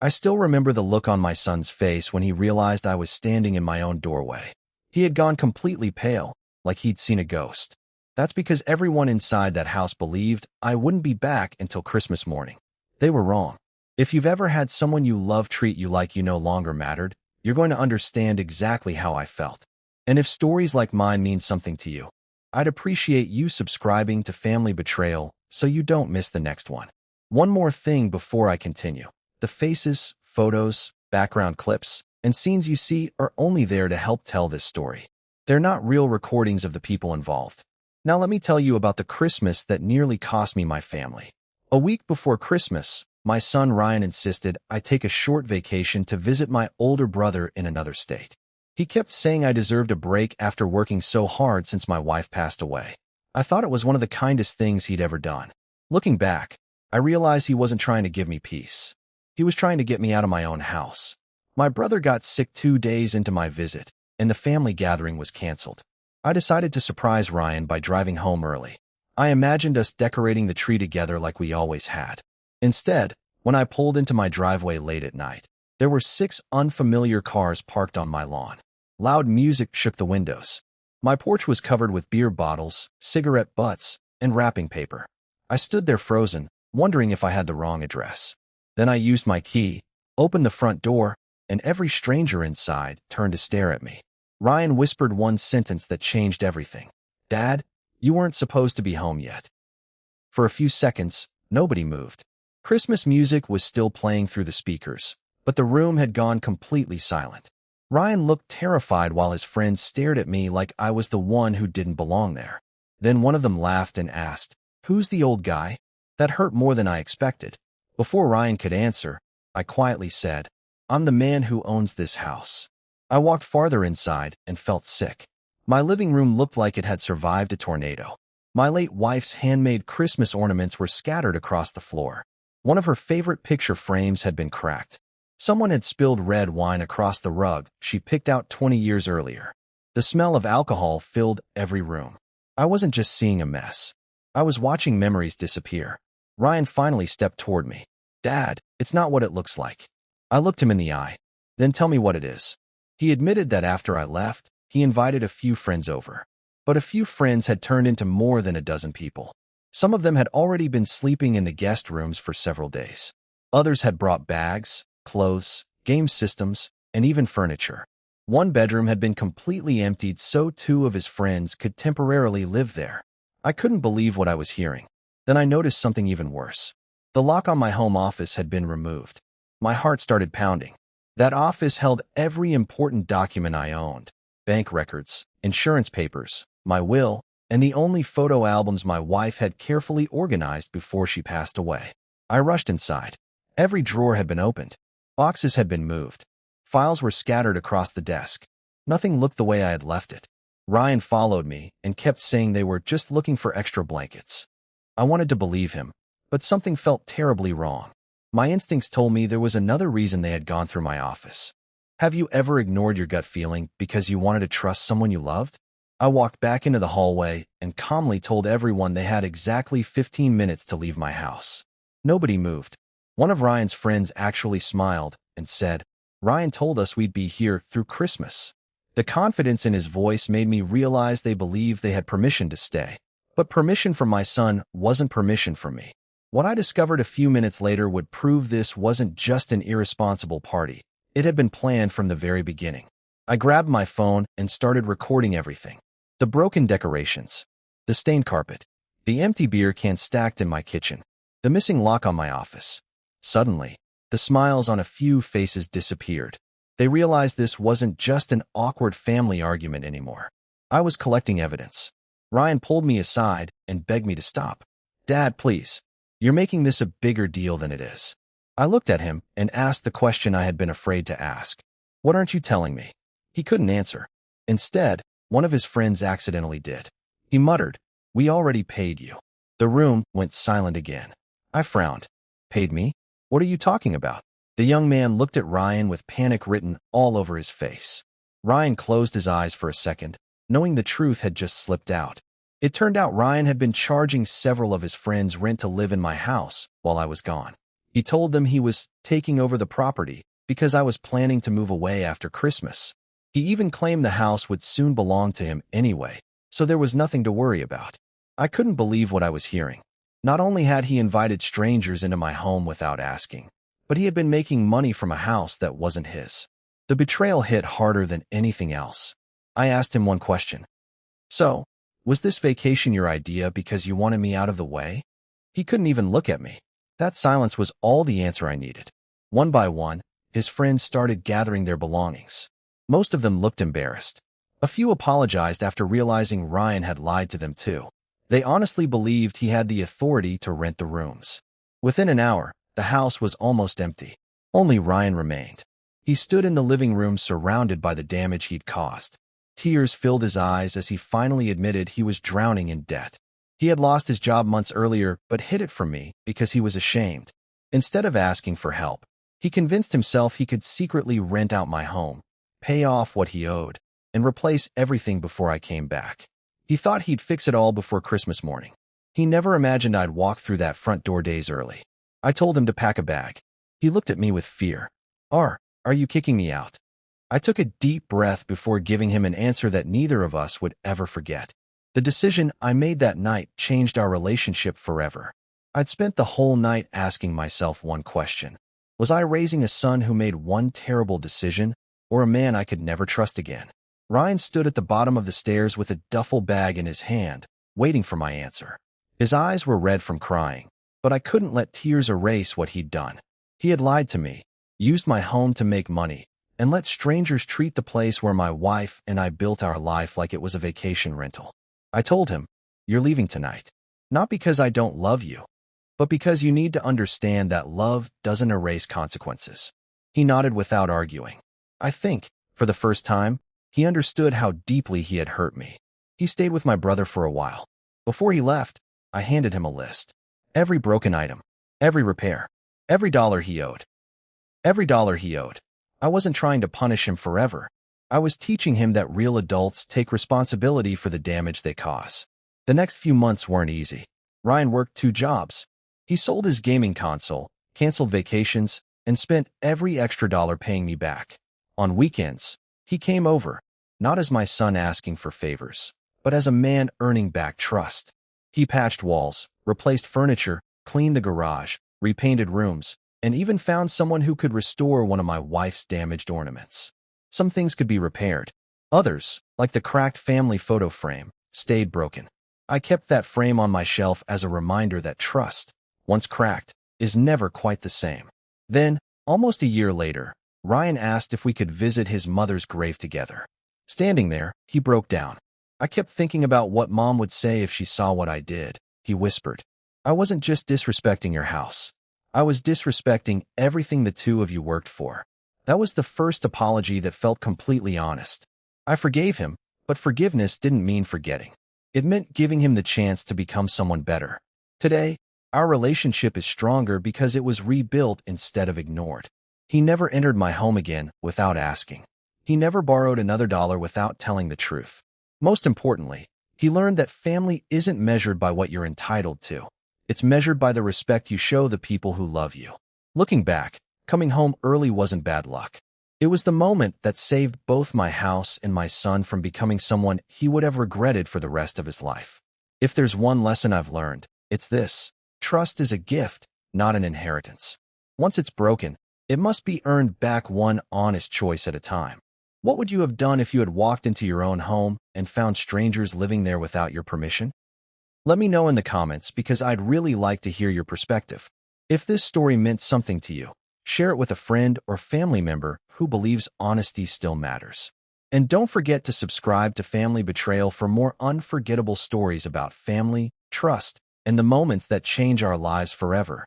I still remember the look on my son's face when he realized I was standing in my own doorway. He had gone completely pale, like he'd seen a ghost. That's because everyone inside that house believed I wouldn't be back until Christmas morning. They were wrong. If you've ever had someone you love treat you like you no longer mattered, you're going to understand exactly how I felt. And if stories like mine mean something to you, I'd appreciate you subscribing to Family Betrayal so you don't miss the next one. One more thing before I continue. The faces, photos, background clips, and scenes you see are only there to help tell this story. They're not real recordings of the people involved. Now let me tell you about the Christmas that nearly cost me my family. A week before Christmas, my son Ryan insisted I take a short vacation to visit my older brother in another state. He kept saying I deserved a break after working so hard since my wife passed away. I thought it was one of the kindest things he'd ever done. Looking back, I realized he wasn't trying to give me peace. He was trying to get me out of my own house. My brother got sick 2 days into my visit, and the family gathering was canceled. I decided to surprise Ryan by driving home early. I imagined us decorating the tree together like we always had. Instead, when I pulled into my driveway late at night, there were 6 unfamiliar cars parked on my lawn. Loud music shook the windows. My porch was covered with beer bottles, cigarette butts, and wrapping paper. I stood there frozen, wondering if I had the wrong address. Then I used my key, opened the front door, and every stranger inside turned to stare at me. Ryan whispered one sentence that changed everything. "Dad, you weren't supposed to be home yet." For a few seconds, nobody moved. Christmas music was still playing through the speakers, but the room had gone completely silent. Ryan looked terrified while his friends stared at me like I was the one who didn't belong there. Then one of them laughed and asked, "Who's the old guy?" That hurt more than I expected. Before Ryan could answer, I quietly said, "I'm the man who owns this house." I walked farther inside and felt sick. My living room looked like it had survived a tornado. My late wife's handmade Christmas ornaments were scattered across the floor. One of her favorite picture frames had been cracked. Someone had spilled red wine across the rug she picked out 20 years earlier. The smell of alcohol filled every room. I wasn't just seeing a mess. I was watching memories disappear. Ryan finally stepped toward me. "Dad, it's not what it looks like." I looked him in the eye. "Then tell me what it is." He admitted that after I left, he invited a few friends over. But a few friends had turned into more than a dozen people. Some of them had already been sleeping in the guest rooms for several days. Others had brought bags, clothes, game systems, and even furniture. One bedroom had been completely emptied so 2 of his friends could temporarily live there. I couldn't believe what I was hearing. Then I noticed something even worse. The lock on my home office had been removed. My heart started pounding. That office held every important document I owned: bank records, insurance papers, my will, and the only photo albums my wife had carefully organized before she passed away. I rushed inside. Every drawer had been opened. Boxes had been moved. Files were scattered across the desk. Nothing looked the way I had left it. Ryan followed me and kept saying they were just looking for extra blankets. I wanted to believe him, but something felt terribly wrong. My instincts told me there was another reason they had gone through my office. Have you ever ignored your gut feeling because you wanted to trust someone you loved? I walked back into the hallway and calmly told everyone they had exactly 15 minutes to leave my house. Nobody moved. One of Ryan's friends actually smiled and said, "Ryan told us we'd be here through Christmas." The confidence in his voice made me realize they believed they had permission to stay. But permission from my son wasn't permission from me. What I discovered a few minutes later would prove this wasn't just an irresponsible party. It had been planned from the very beginning. I grabbed my phone and started recording everything. The broken decorations, the stained carpet, the empty beer can stacked in my kitchen, the missing lock on my office. Suddenly, the smiles on a few faces disappeared. They realized this wasn't just an awkward family argument anymore. I was collecting evidence. Ryan pulled me aside and begged me to stop. "Dad, please. You're making this a bigger deal than it is." I looked at him and asked the question I had been afraid to ask. "What aren't you telling me?" He couldn't answer. Instead, one of his friends accidentally did. He muttered, "We already paid you." The room went silent again. I frowned. "Paid me? What are you talking about?" The young man looked at Ryan with panic written all over his face. Ryan closed his eyes for a second, knowing the truth had just slipped out. It turned out Ryan had been charging several of his friends rent to live in my house while I was gone. He told them he was taking over the property because I was planning to move away after Christmas. He even claimed the house would soon belong to him anyway, so there was nothing to worry about. I couldn't believe what I was hearing. Not only had he invited strangers into my home without asking, but he had been making money from a house that wasn't his. The betrayal hit harder than anything else. I asked him one question. So, was this vacation your idea because you wanted me out of the way? He couldn't even look at me. That silence was all the answer I needed. One by one, his friends started gathering their belongings. Most of them looked embarrassed. A few apologized after realizing Ryan had lied to them too. They honestly believed he had the authority to rent the rooms. Within an hour, the house was almost empty. Only Ryan remained. He stood in the living room surrounded by the damage he'd caused. Tears filled his eyes as he finally admitted he was drowning in debt. He had lost his job months earlier but hid it from me because he was ashamed. Instead of asking for help, he convinced himself he could secretly rent out my home, pay off what he owed, and replace everything before I came back. He thought he'd fix it all before Christmas morning. He never imagined I'd walk through that front door days early. I told him to pack a bag. He looked at me with fear. Are you kicking me out? I took a deep breath before giving him an answer that neither of us would ever forget. The decision I made that night changed our relationship forever. I'd spent the whole night asking myself one question. Was I raising a son who made one terrible decision, or a man I could never trust again? Ryan stood at the bottom of the stairs with a duffel bag in his hand, waiting for my answer. His eyes were red from crying, but I couldn't let tears erase what he'd done. He had lied to me, used my home to make money, and let strangers treat the place where my wife and I built our life like it was a vacation rental. I told him, "You're leaving tonight. Not because I don't love you, but because you need to understand that love doesn't erase consequences." He nodded without arguing. I think, for the first time, he understood how deeply he had hurt me. He stayed with my brother for a while. Before he left, I handed him a list. Every broken item, every repair, every dollar he owed. Every dollar he owed. I wasn't trying to punish him forever. I was teaching him that real adults take responsibility for the damage they cause. The next few months weren't easy. Ryan worked 2 jobs. He sold his gaming console, canceled vacations, and spent every extra dollar paying me back. On weekends, he came over, not as my son asking for favors, but as a man earning back trust. He patched walls, replaced furniture, cleaned the garage, repainted rooms, and even found someone who could restore one of my wife's damaged ornaments. Some things could be repaired. Others, like the cracked family photo frame, stayed broken. I kept that frame on my shelf as a reminder that trust, once cracked, is never quite the same. Then, almost a year later, Ryan asked if we could visit his mother's grave together. Standing there, he broke down. "I kept thinking about what Mom would say if she saw what I did," he whispered. "I wasn't just disrespecting your house. I was disrespecting everything the two of you worked for." That was the first apology that felt completely honest. I forgave him, but forgiveness didn't mean forgetting. It meant giving him the chance to become someone better. Today, our relationship is stronger because it was rebuilt instead of ignored. He never entered my home again without asking. He never borrowed another dollar without telling the truth. Most importantly, he learned that family isn't measured by what you're entitled to. It's measured by the respect you show the people who love you. Looking back, coming home early wasn't bad luck. It was the moment that saved both my house and my son from becoming someone he would have regretted for the rest of his life. If there's one lesson I've learned, it's this: trust is a gift, not an inheritance. Once it's broken, it must be earned back one honest choice at a time. What would you have done if you had walked into your own home and found strangers living there without your permission? Let me know in the comments because I'd really like to hear your perspective. If this story meant something to you, share it with a friend or family member who believes honesty still matters. And don't forget to subscribe to Family Betrayal for more unforgettable stories about family, trust, and the moments that change our lives forever.